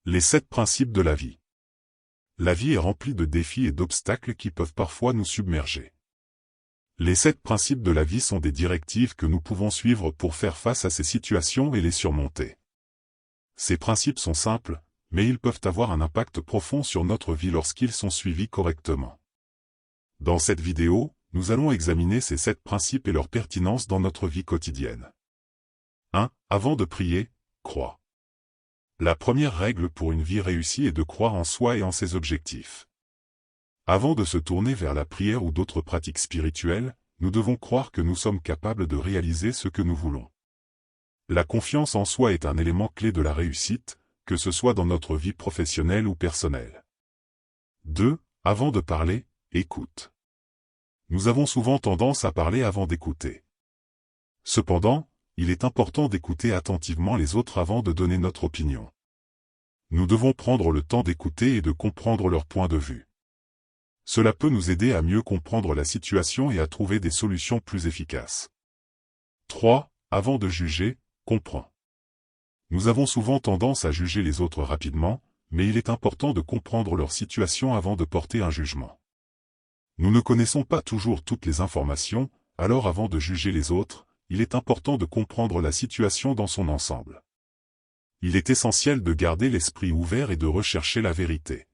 Les 7 principes de la vie. La vie est remplie de défis et d'obstacles qui peuvent parfois nous submerger. Les 7 principes de la vie sont des directives que nous pouvons suivre pour faire face à ces situations et les surmonter. Ces principes sont simples, mais ils peuvent avoir un impact profond sur notre vie lorsqu'ils sont suivis correctement. Dans cette vidéo, nous allons examiner ces 7 principes et leur pertinence dans notre vie quotidienne. 1. Avant de prier, crois. La première règle pour une vie réussie est de croire en soi et en ses objectifs. Avant de se tourner vers la prière ou d'autres pratiques spirituelles, nous devons croire que nous sommes capables de réaliser ce que nous voulons. La confiance en soi est un élément clé de la réussite, que ce soit dans notre vie professionnelle ou personnelle. 2. Avant de parler, écoute. Nous avons souvent tendance à parler avant d'écouter. Cependant, il est important d'écouter attentivement les autres avant de donner notre opinion. Nous devons prendre le temps d'écouter et de comprendre leur point de vue. Cela peut nous aider à mieux comprendre la situation et à trouver des solutions plus efficaces. 3. Avant de juger, comprends. Nous avons souvent tendance à juger les autres rapidement, mais il est important de comprendre leur situation avant de porter un jugement. Nous ne connaissons pas toujours toutes les informations, alors avant de juger les autres, il est important de comprendre la situation dans son ensemble. Il est essentiel de garder l'esprit ouvert et de rechercher la vérité.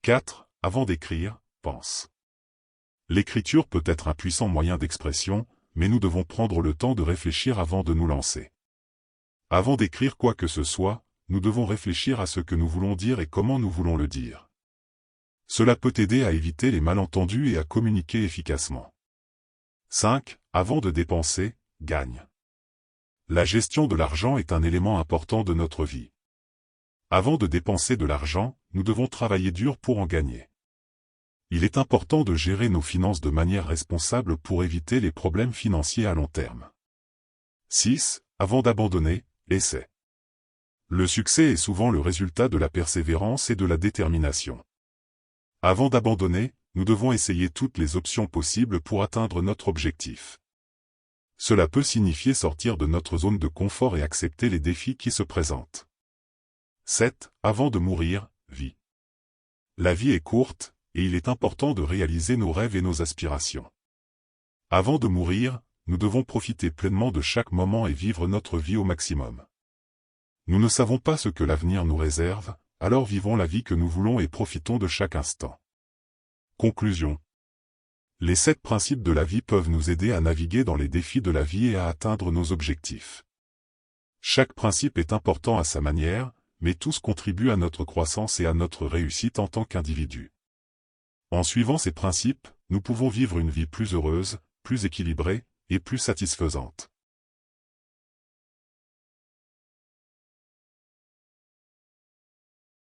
4. Avant d'écrire, pense. L'écriture peut être un puissant moyen d'expression, mais nous devons prendre le temps de réfléchir avant de nous lancer. Avant d'écrire quoi que ce soit, nous devons réfléchir à ce que nous voulons dire et comment nous voulons le dire. Cela peut aider à éviter les malentendus et à communiquer efficacement. 5. Avant de dépenser, gagne. La gestion de l'argent est un élément important de notre vie. Avant de dépenser de l'argent, nous devons travailler dur pour en gagner. Il est important de gérer nos finances de manière responsable pour éviter les problèmes financiers à long terme. 6. Avant d'abandonner, essaie. Le succès est souvent le résultat de la persévérance et de la détermination. Avant d'abandonner, nous devons essayer toutes les options possibles pour atteindre notre objectif. Cela peut signifier sortir de notre zone de confort et accepter les défis qui se présentent. 7. Avant de mourir, vis. La vie est courte, et il est important de réaliser nos rêves et nos aspirations. Avant de mourir, nous devons profiter pleinement de chaque moment et vivre notre vie au maximum. Nous ne savons pas ce que l'avenir nous réserve, alors vivons la vie que nous voulons et profitons de chaque instant. Conclusion. Les 7 principes de la vie peuvent nous aider à naviguer dans les défis de la vie et à atteindre nos objectifs. Chaque principe est important à sa manière, mais tous contribuent à notre croissance et à notre réussite en tant qu'individu. En suivant ces principes, nous pouvons vivre une vie plus heureuse, plus équilibrée et plus satisfaisante.